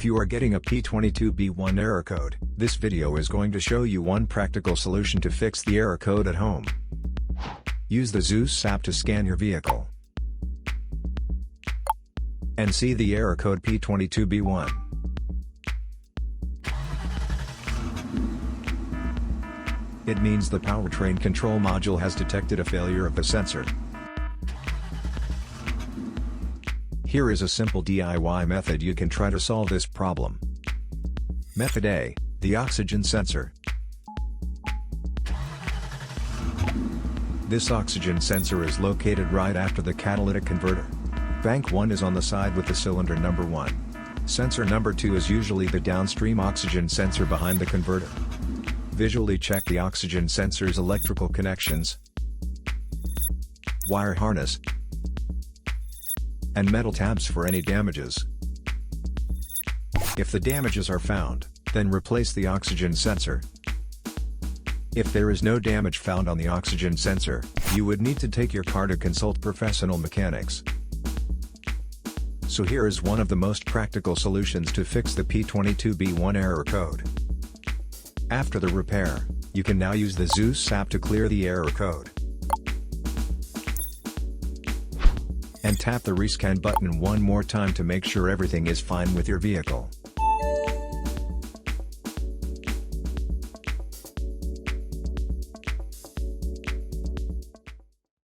If you are getting a P22B1 error code, this video is going to show you one practical solution to fix the error code at home. Use the Zeus app to scan your vehicle and see the error code P22B1. It means the powertrain control module has detected a failure of the sensor. Here is a simple DIY method you can try to solve this problem. Method A, the oxygen sensor. This oxygen sensor is located right after the catalytic converter. Bank 1 is on the side with the cylinder number 1. Sensor number 2 is usually the downstream oxygen sensor behind the converter. Visually check the oxygen sensor's electrical connections, wire harness, and metal tabs for any damages. If the damages are found, then replace the oxygen sensor. If there is no damage found on the oxygen sensor, you would need to take your car to consult professional mechanics. So here is one of the most practical solutions to fix the P22B1 error code. After the repair, you can now use the Zeus app to clear the error code. And tap the rescan button one more time to make sure everything is fine with your vehicle.